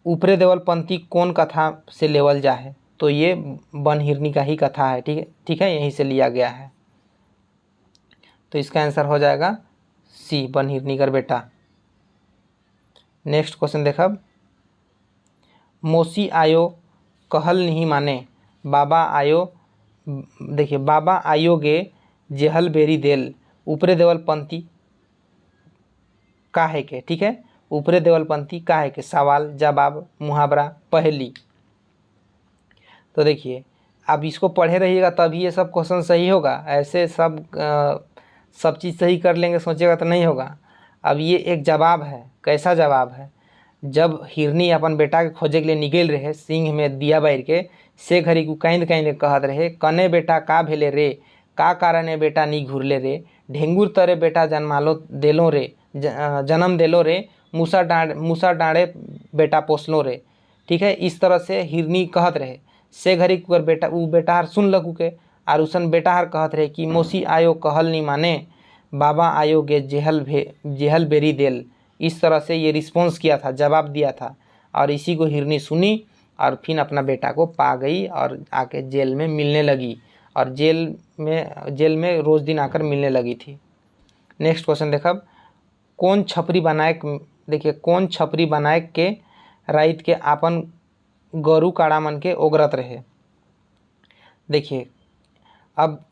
ऊपरे देवल पंथी कौन कथा से लेवल जा है, तो ये बन हिरनी का ही कथा है, ठीक है, यहीं से लिया गया है। तो इसका आंसर हो जाएगा सी, बन हिरनी कर बेटा। नेक्स्ट क्वेश्चन देखब, मौसी आयो कहल नहीं माने, बाबा आयो, देखिए बाबा आयो गे जेहल बेरी देल, ऊपरे देवल पंथी काहे के, ठीक है, ऊपरे देवल पंथी काहे के, सवाल जवाब मुहावरा पहेली। तो देखिए अब इसको पढ़े रहिएगा तभी ये सब क्वेश्चन सही होगा, ऐसे सब चीज़ सही कर लेंगे सोचिएगा तो नहीं होगा। अब ये एक जवाब है, कैसा जवाब है? जब हिरनी अपन बेटा के खोजे के लिए निकल रहे सिंह में दिया बैर के, से घड़ी को कहीं कहीं कहत रहे, कने बेटा का भेले रे, का कारण बेटा नी घुरले रे, ढेंगुर तरे बेटा जन्मालो देलो रे, जन्म देलो रे, मूसा डाँड़े बेटा पोसलो रे। ठीक है, इस तरह से हिरनी कहत रहे। से घड़ी पर बेटा उ बेटा हर सुन लगू के, और उसन बेटा हर कहत रहे कि मौसी आयो कहल नहीं माने, बाबा आयो गे जेहल बेरी देल। इस तरह से ये रिस्पॉन्स किया था, जवाब दिया था, और इसी को हिरनी सुनी और फिर अपना बेटा को पा गई और आके जेल में मिलने लगी, और जेल में रोज़ दिन आकर मिलने लगी थी। नेक्स्ट क्वेश्चन देखब, कौन छपरी बनाए, देखिए कौन छपरी बनाए के राइत के आपन गरु काड़ा मन के ओगरत रहे। देखिए अब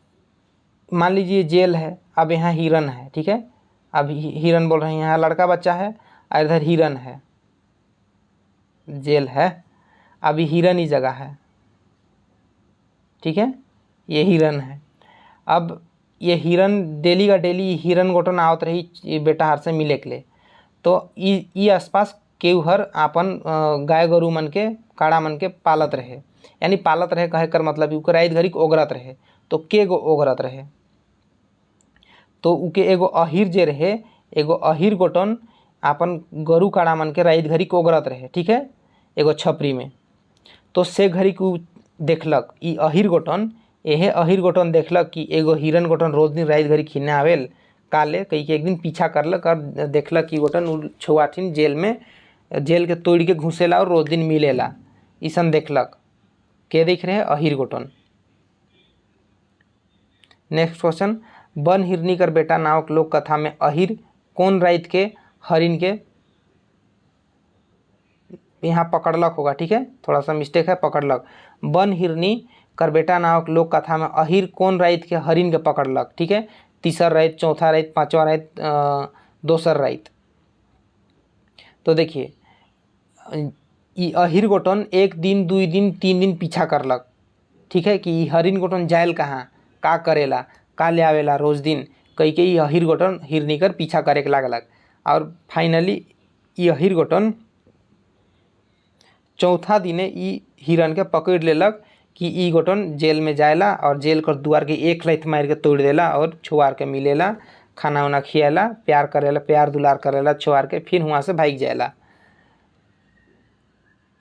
मान लीजिए जेल है, अब यहाँ हिरन है, ठीक है, अब हिरन बोल रहे हैं, यहाँ लड़का बच्चा है और इधर हिरन है, जेल है, अभी हिरन ही जगह है, ठीक है, ये हिरन है। अब ये हिरन डेली का डेली हिरन गोटन आवत रही बेटा हर से मिले के लिए, तो ई आसपास केहू हर आपन गाय गरु मन के काड़ा मन के पालत रहे, यानी पालत रहे कहे कर मतलब उके राइत घड़ी ओगरत रहे। तो के गो ओगरत रहे, तो उके एगो अहिर जे रहे, एगो अहिर गोटन आपन गरु काड़ा मन के राइत घड़ी ओगरत रहे, ठीक है, एगो छपरी में। तो से घड़ी को देखलक ई अहिर गोटन, यहे अहिर गोटन देखलक कि एगो हिरन गोटन रोज दिन राइत घड़ी खिने आवेल काले, कही के एक दिन पीछा करलक और देखलक कि गोटन छुआठिन जेल के तोड़ के घुसेला और रोज दिन मिलेला, ईसन देखलक। के देख रहे हैं? अहिर गोटन। नेक्स्ट क्वेश्चन, बन हिरनी कर बेटा नावक लोक कथा में अहिर कौन राइत के हरिन के, यहाँ पकड़लक होगा, ठीक है, थोड़ा सा मिस्टेक है, पकड़लक। बन हिरनी कर बेटा नावक लोक कथा में अहिर कौन राइत के हरिन के पकड़लक, ठीक है, तीसर राइत, चौथा राइत, पांचवा राइत, दोसर राइत। तो देखिए ई अहिर गोटन एक दिन, 2 दिन, 3 दिन पीछा करलक, ठीक है, कि हरिन गोटन जायल कहाँ, का करेला, का ले आवेला रोज दिन, कई के अहिर गोटन हिरनी कर पीछा करे के लागलक। और फाइनली ई अहिर गोटन चौथा दिने ई हिरन के पकड़ लेलक कि ई गोटन जेल में जाएला, और जेल कर दुआर के एक लाइत मार के तोड़ देला और छुआर के मिलेला, खाना उना खियाला, प्यार करेला, प्यार दुलार करेला छुआर के, फिर वहाँ से भाग जाएला।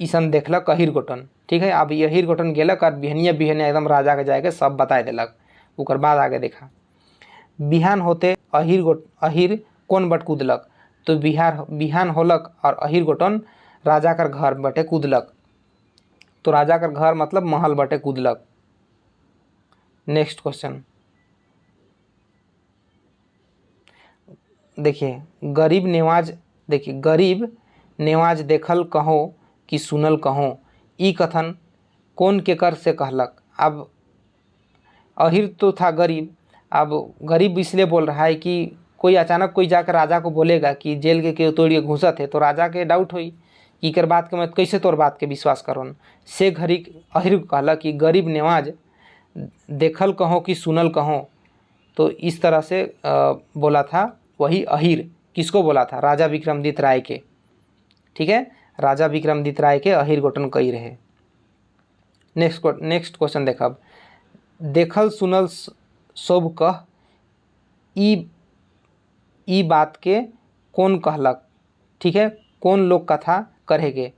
ईसन देखलक अहिर गोटन, ठीक है। अब अहिर गोटन गेलक और बिहनिया एकदम राजा के जाके सब बता देलक। उकर बाद आगे देखा, बिहान होते अहिर कौन बट कूदलक, तो बिहान होलक और अहिर गोटन राजा कर घर बटे कूदलक, तो राजा कर घर मतलब महल बटे कूदलक। नेक्स्ट क्वेश्चन देखिए, गरीब नेवाज देखल कहो कि सुनल कहो, ई कथन कौन केकर से कहलक। अब अहिर तो था गरीब, अब गरीब इसलिए बोल रहा है कि कोई अचानक कोई जाकर राजा को बोलेगा कि जेल के तोड़िए घुसत है, तो राजा के डाउट हुई कि कर बात के मैं कैसे तोर बात के विश्वास करूँ। से घड़ी अहिर कहला कि गरीब नेवाज देखल कहो कि सुनल कहो, तो इस तरह से बोला था वही अहिर। किसको बोला था? राजा विक्रमादित्य राय के, ठीक है, राजा विक्रमादित्य राय के अहिर गोटन कही रहे। नेक्स्ट क्वेश्चन देखब, देखल सुनल सब कह, ई बात के कौन कहलक, ठीक है, कौन लोक कथा करेगे।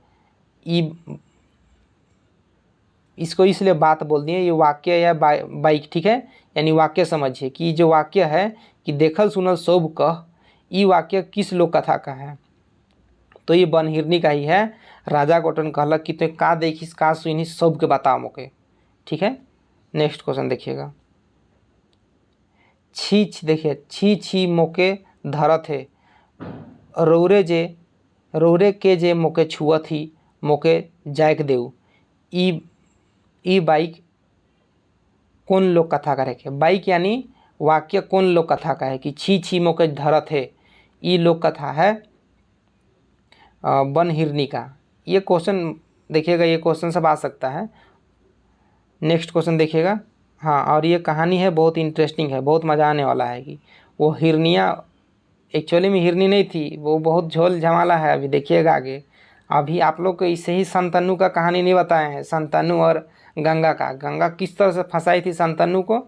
इसको इसलिए बात बोल दिए, ये वाक्य या बाइक, ठीक है, यानी वाक्य समझिए कि जो वाक्य है कि देखल सुनल सब कह, ई वाक्य किस लोक कथा का है, तो ये बन हिरनी का ही है। राजा गोटन कहलक कि तो का देखिस का सुनिस सब के बताओ मोके, ठीक है। नेक्स्ट क्वेश्चन देखिएगा, देखिए, छी मोके धरत है, रौरे के जे मोके छुअत ही, मोके जायक देऊ। ई बाइक कौन लोक कथा का है? बाइक यानी वाक्य कौन लोक कथा का है कि छी मोके धरत है, ई लोक कथा है बन हिरनी का। ये क्वेश्चन देखिएगा, ये क्वेश्चन सब आ सकता है। नेक्स्ट क्वेश्चन देखिएगा। हाँ, और ये कहानी है बहुत इंटरेस्टिंग है, बहुत मज़ा आने वाला है कि वो हिरनिया एक्चुअली में हिरनी नहीं थी, वो बहुत झोल झमाला है, अभी देखिएगा आगे। अभी आप लोग को इससे ही संतनु का कहानी नहीं बताए हैं, संतनु और गंगा का। गंगा किस तरह से फंसाई थी संतनु को,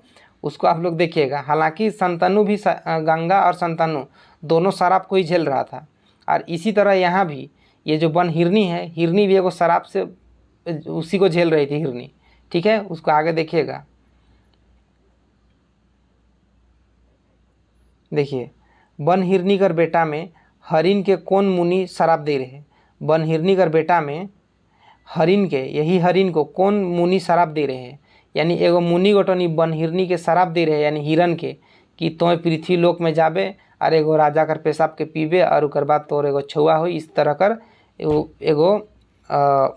उसको आप लोग देखिएगा। हालांकि संतनु भी गंगा और संतनु दोनों शराब को ही झेल रहा था, और इसी तरह यहाँ भी ये जो वन हिरनी है, हिरनी भी एगो शराब से उसी को झेल रही थी हिरनी। ठीक है, उसको आगे देखिएगा। देखिए, वन हिरनी कर बेटा में हरिन के कौन मुनि शराब दे रहे। वन हिरनी कर बेटा में हरिन के, यही हरिन को कौन मुनि शराब दे रहे हैं, यानी एगो मुनि गोटनी वन हिरनी के शराब दे रहे हैं, यानी हिरन के, कि तोय पृथ्वी लोक में जाबे और एगो राजा कर पेशाब के पीबे और उकर बाद तोर एगो छुआ हो, इस तरह कर एगो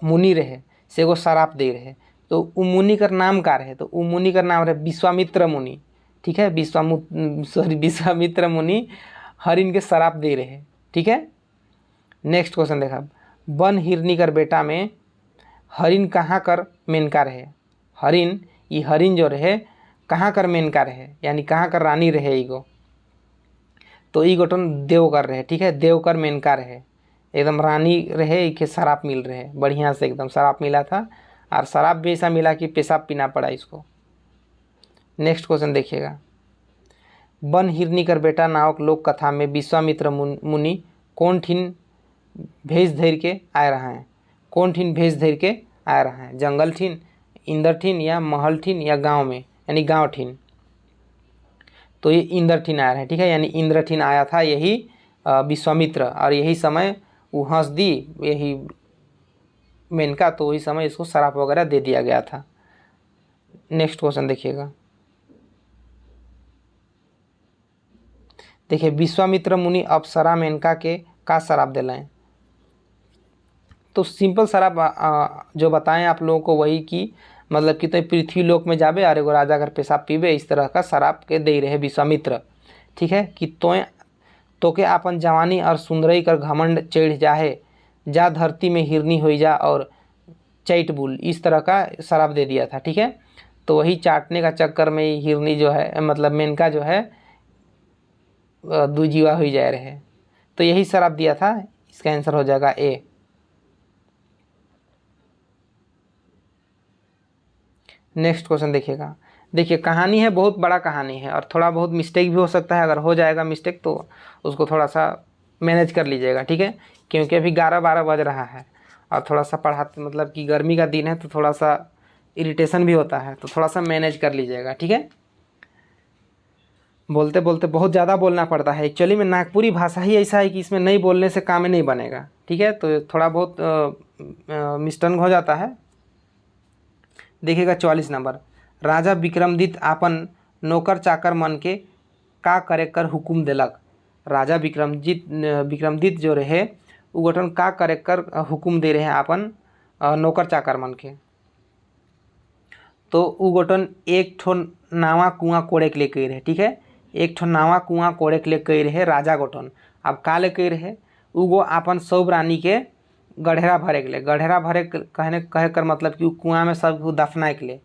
मुनि रहे से एगो शराब दे रहे। तो उ मुनि कर नाम का रहे, तो उ मुनि कर नाम रहे विश्वामित्र मुनि। ठीक है, विश्वामित्र मुनि हरिन के शराब दे रहे। ठीक है, नेक्स्ट क्वेश्चन देखा। वन हिरनी कर बेटा में हरिन कहाँ कर मेनका रहे। हरिन, ये हरिन जो रहे कहाँ कर मेनका रहे, यानी कहाँ कर रानी रहे ईगो, तो ई गोटन देवकर रहे। ठीक है, देवकर मेनका रहे, एकदम रानी रहे, इके शराब मिल रहे बढ़िया से, एकदम शराब मिला था, और शराब भी ऐसा मिला कि पेशाब पीना पड़ा इसको। नेक्स्ट क्वेश्चन देखिएगा। वन हिरनी कर बेटा नावक लोक कथा में विश्वामित्र मुनि कौन ठिन भेज धैर के आ रहा है। कौन ठिन भेज धैर के आ रहा है, जंगल ठिन, इंदर ठिन, या महल ठिन, या गांव में, यानी गांव ठिन। तो ये इंदर ठिन आ रहा है। ठीक है, यानी इंद्र ठिन आया था यही विश्वामित्र, और यही समय वो हंस दी यही मेनका, तो वही समय इसको शराब वगैरह दे दिया गया था। नेक्स्ट क्वेश्चन देखिएगा। देखिए, विश्वामित्र मुनि अप्सरा मेनका के का शराब दिलाएं। तो सिंपल शराब जो बताएं आप लोगों को, वही कि मतलब कि तो पृथ्वी लोक में जाबे और एगो राजा घर पेशाब पीबे, इस तरह का शराब के दे रहे विश्वामित्र। ठीक है, कि तोके आपन जवानी और सुंदरई कर घमंड चढ़ जाहे, जा धरती में हिरनी हो जा और चैट बुल, इस तरह का शराब दे दिया था। ठीक है, तो वही चाटने का चक्कर में हिरनी जो है, मतलब मेनका जो है दुजीवा हो जा रहे, तो यही शराब दिया था। इसका आंसर हो जाएगा ए। नेक्स्ट क्वेश्चन देखिएगा। देखिए, कहानी है, बहुत बड़ा कहानी है, और थोड़ा बहुत मिस्टेक भी हो सकता है। अगर हो जाएगा मिस्टेक तो उसको थोड़ा सा मैनेज कर लीजिएगा। ठीक है, क्योंकि अभी 11-12 बज रहा है, और थोड़ा सा पढ़ाते, मतलब कि गर्मी का दिन है तो थोड़ा सा इरिटेशन भी होता है, तो थोड़ा सा मैनेज कर लीजिएगा। ठीक है, बोलते बोलते बहुत ज़्यादा बोलना पड़ता है। एक्चुअली में नागपुरी भाषा ही ऐसा है कि इसमें नहीं बोलने से काम नहीं बनेगा। ठीक है, तो थोड़ा बहुत मिस्टेक हो जाता है। देखिएगा 44 नंबर। राजा विक्रमदित्य आपन नौकर चाकर मन के का करे कर हुकुम दिलक। राजा विक्रमदित्य जो रहे उ गठन का करे कर हुकुम दे रहे हैं आपन नौकर चाकर मन के। तो उ गठन एक ठो नावा कुआं कोड़े के लिए कही रहे। ठीक है, एक ठो नावा कुआं कोड़े के लिए कही रहे राजा गठन। अब का ले कही रहे, उगो आपन सब रानी के गढ़ेरा भरे के लिए, गढ़ेरा भरे कहे कर मतलब कि कुआं में सब दफनाए के लिए।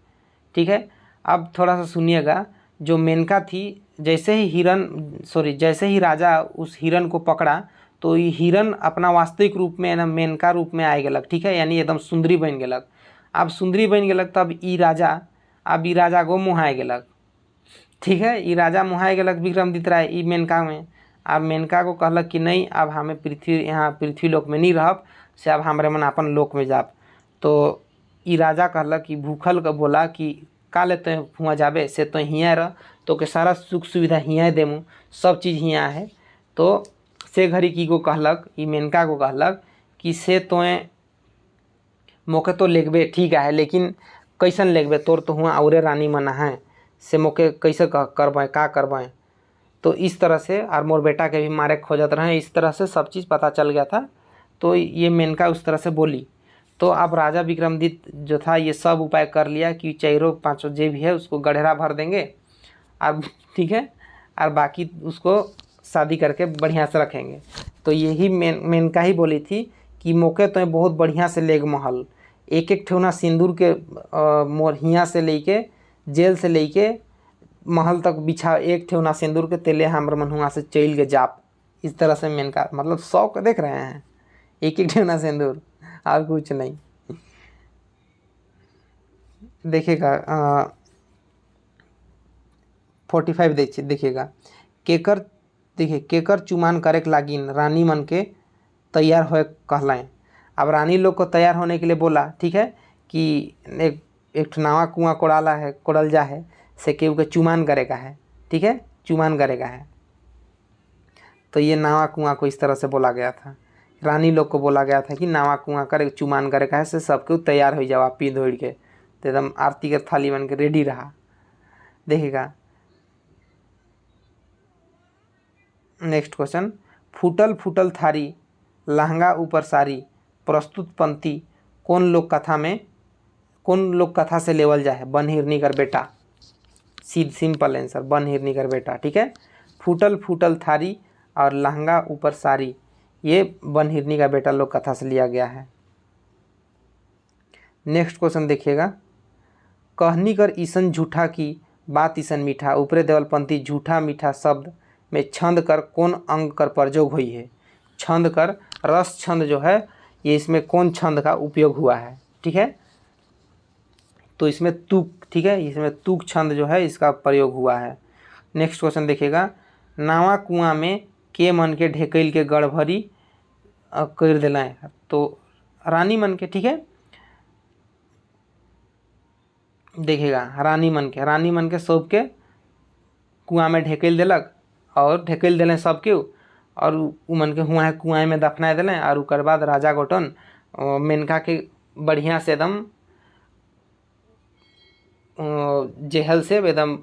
ठीक है, अब थोड़ा सा सुनिएगा। जो मेनका थी, जैसे ही राजा उस हिरन को पकड़ा, तो ये हिरन अपना वास्तविक रूप में ना मेनका रूप में आए गलक। ठीक है, यानी एकदम सुंदरी बन गलक। अब सुंदरी बन गलक, तब ई राजा को मुहाए गलक। ठीक है, ई राजा मुहाए गलक विक्रमदित्य राय ई मेनका में। अब मेनका को कहलक कि नहीं, अब हमें यहाँ पृथ्वी लोक में नहीं रहब, से अब हमारे मन अपन लोक में जाब। तो ई राजा कहलक कि भूखल का बोला कि का ले तो हुआ जाबे, से तो हियाँ रह, तो के सारा सुख सुविधा हियाँ देमू, सब चीज़ हियाँ है। तो से घड़ी की को कहलक, ई मेनका को कहलक कि से तोए मोके तो लेगबे ठीक है, लेकिन कैसन लेगबे, तोर तो हुआ औरे रानी मना है, से मोके कैसे करबें, का करबें। तो इस तरह से, और मोर बेटा के भी मारे खोजत रहे, इस तरह से सब चीज़ पता चल गया था। तो ये मेनका उस तरह से बोली। तो अब राजा विक्रमदित्य जो था ये सब उपाय कर लिया कि चारों पांचों जे भी है उसको गढ़ेरा भर देंगे। अब ठीक है, और बाकी उसको शादी करके बढ़िया से रखेंगे। तो यही मेनका ही बोली थी कि मौके तो बहुत बढ़िया से लेग महल, एक एक ठेवना सिंदूर के मोर हियाँ से लेके जेल से लेके महल तक बिछा, एक ठेवना सिंदूर के तेले हमर मन हुआ से चल के जाप। इस तरह से मेनका मतलब शौक देख रहे हैं, एक एक ठेवना सिंदूर और कुछ नहीं। देखिएगा 45 देखिएगा, केकर देखिए केकर चुमान करे लागिन रानी मन के तैयार होए कहलें। अब रानी लोग को तैयार होने के लिए बोला, ठीक है, कि एक नवा कुआं कोड़ाला है, कोड़ल जा है से केहू के चुमान करेगा है, ठीक है, चुमान करेगा है। तो ये नवा कुआं को इस तरह से बोला गया था, रानी लोग को बोला गया था कि नवा कुआं करे चुमान करेगा है से सबके तैयार हो जाओ पी दौड़ के, तो एकदम आरती के थाली बन के रेडी रहा। देखिएगा नेक्स्ट क्वेश्चन, फूटल फूटल थारी लहंगा ऊपर सारी प्रस्तुत पंक्ति कौन लोक कथा से लेवल जाए। बन हिरनी कर बेटा, सिंपल आंसर बन हिरनी कर बेटा, ठीक है। फूटल फूटल थारी और लहंगा ऊपर सारी ये बन हिरनी का बेटा लोक कथा से लिया गया है। नेक्स्ट क्वेश्चन देखिएगा, कहनी कर ईसन झूठा की बात ईसन मीठा, ऊपरे देवल पंक्ति झूठा मीठा शब्द में छंद कर कौन अंग कर प्रयोग हुई है। छंद कर रस छंद जो है ये इसमें कौन छंद का उपयोग हुआ है, ठीक है, तो इसमें तुक, ठीक है, इसमें तुक छंद जो है इसका प्रयोग हुआ है। नेक्स्ट क्वेश्चन देखिएगा, नावा कुआं में के मन के ढेकैल के गढ़ भरी कर दिलाएं, तो रानी मन के, ठीक है। देखिएगा रानी मन के सबके कुआं में ढेकैल दिलक और ढेकैल दिलें सबके, और उ मन के हुआ है कुआं में दफना दिलें। और ओकर बाद राजा गोटन मेनका के बढ़िया से एकदम जेहल से एकदम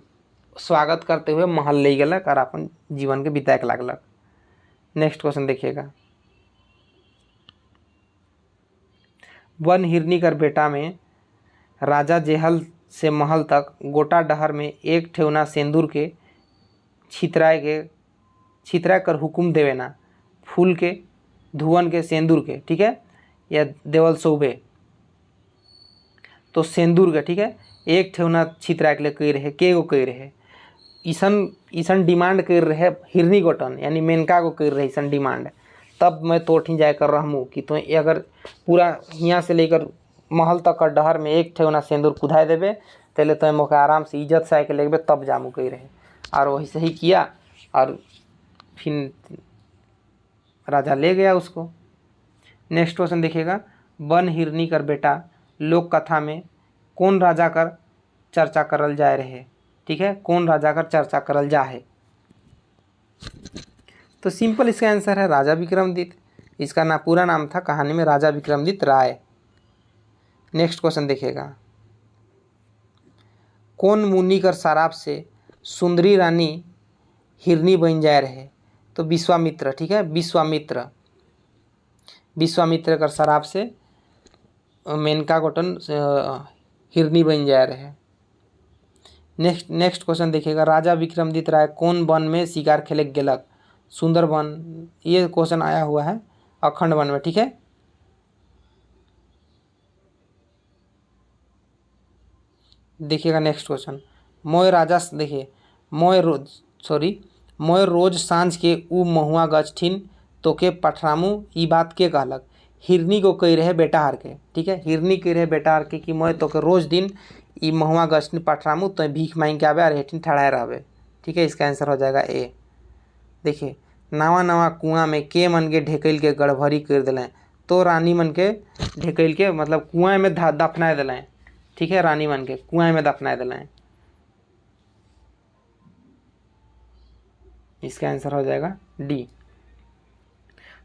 स्वागत करते हुए महल ले गलक और अपन जीवन के बिताए लागलक। नेक्स्ट क्वेश्चन देखिएगा, वन हिरनी कर बेटा में राजा जेहल से महल तक गोटा डहर में एक ठेवना सिंदूर के छितराए कर हुकुम देवेना, फूल के धुवन के सिंदूर के, ठीक है, या देवल सोबे, तो सिंदूर के, ठीक है, एक ठेवना छितराए के लिए कही रहे, के गो कही रहे, ईसन डिमांड कर रहे हिरनी गोटन यानी मेनका को कर रहे ईसन डिमांड। तब मैं तोठी जाए कर रहूँ कि तो अगर पूरा यहाँ से लेकर महल तक का डहर में एक ठेवना सिंदूर कुदाए देवे तेले तो मौके आराम से इज्जत से आके लेके तब जामू कही रहे, और वही से ही किया और फिर राजा ले गया उसको। नेक्स्ट क्वेश्चन देखिएगा, बन हिरनी कर बेटा लोक कथा में कौन राजा कर चर्चा करल जाए रहे, ठीक है, कौन राजा कर चर्चा करल जा है। तो सिंपल इसका आंसर है राजा विक्रमादित्य, इसका पूरा नाम था कहानी में राजा विक्रमादित्य राय। नेक्स्ट क्वेश्चन देखिएगा, कौन मुनि कर शराब से सुंदरी रानी हिरनी बन जाए रहे, तो विश्वामित्र, ठीक है, विश्वामित्र कर शराब से मेनका गोटन हिरनी बन जाए रहे। नेक्स्ट क्वेश्चन देखिएगा, राजा विक्रमादित्य राय कौन वन में शिकार खेले गेलक, सुंदरवन, ये क्वेश्चन आया हुआ है अखंड वन में, ठीक है। देखिएगा नेक्स्ट क्वेश्चन, मोय राजा, देखिए मोय रोज सांझ के उ महुआ गछठिन तो के पठरामू, ई बात के कहलक। हिरनी को कही रहे बेटा हार के, ठीक है, हिरनी कही रहे बेटा हार के कि मोय तो के रोज दिन ई महुआ गछठिन पठरामू तो भीख मांग के आवे और हेठिन ठड़ाए रहबे, ठीक है, इसका आंसर हो जाएगा ए। देखिए नवा कुआं में के मन के ढेकैल के गड़भरी कर दिलें, तो रानी मन के ढेकैल के मतलब कुआं में दफनाए दिलें, ठीक है, रानी मन के कुआं में दफनाए दिलें, इसका आंसर हो जाएगा डी।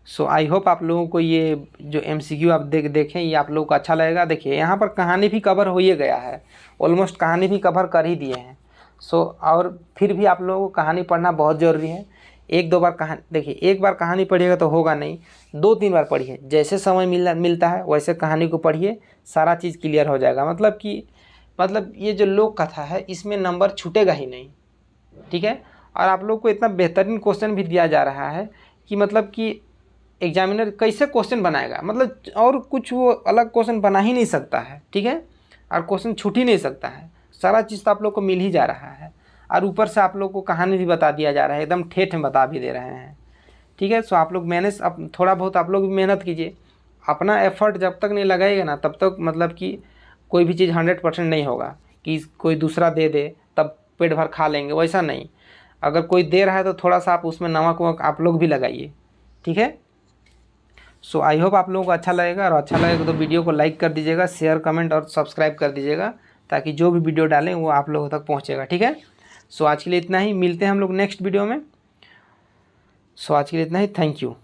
सो आई होप आप लोगों को ये जो MCQ आप देखें ये आप लोगों को अच्छा लगेगा। देखिए यहाँ पर कहानी भी कवर हो ही गया है, ऑलमोस्ट कहानी भी कवर कर ही दिए हैं। सो और फिर भी आप लोगों को कहानी पढ़ना बहुत ज़रूरी है। एक दो बार कहानी देखिए, एक बार कहानी पढ़िएगा तो होगा नहीं, 2-3 बार पढ़िए, जैसे समय मिलता है वैसे कहानी को पढ़िए, सारा चीज़ क्लियर हो जाएगा। मतलब ये जो लोक कथा है इसमें नंबर छूटेगा ही नहीं, ठीक है। और आप लोग को इतना बेहतरीन क्वेश्चन भी दिया जा रहा है कि मतलब कि एग्जामिनर कैसे क्वेश्चन बनाएगा, मतलब और कुछ वो अलग क्वेश्चन बना ही नहीं सकता है, ठीक है, और क्वेश्चन छूट ही नहीं सकता है, सारा चीज़ तो आप लोग को मिल ही जा रहा है, और ऊपर से आप लोग को कहानी भी बता दिया जा रहा है, एकदम ठेठ में बता भी दे रहे हैं, ठीक है। सो आप लोग मैनेज, अब थोड़ा बहुत आप लोग भी मेहनत कीजिए, अपना एफर्ट जब तक नहीं लगाएगा ना तब तक मतलब कि कोई भी चीज़ 100% नहीं होगा कि कोई दूसरा दे दे तब पेट भर खा लेंगे, वैसा नहीं। अगर कोई दे रहा है तो थोड़ा सा आप उसमें नमक वमक आप लोग भी लगाइए, ठीक है। सो आई होप आप लोगों को अच्छा लगेगा, और अच्छा लगेगा तो वीडियो को लाइक कर दीजिएगा, शेयर कमेंट और सब्सक्राइब कर दीजिएगा, ताकि जो भी वीडियो डालें वो आप लोगों तक पहुंचेगा, ठीक है। सो आज के लिए इतना ही, मिलते हैं हम लोग नेक्स्ट वीडियो में। सो आज के लिए इतना ही, थैंक यू।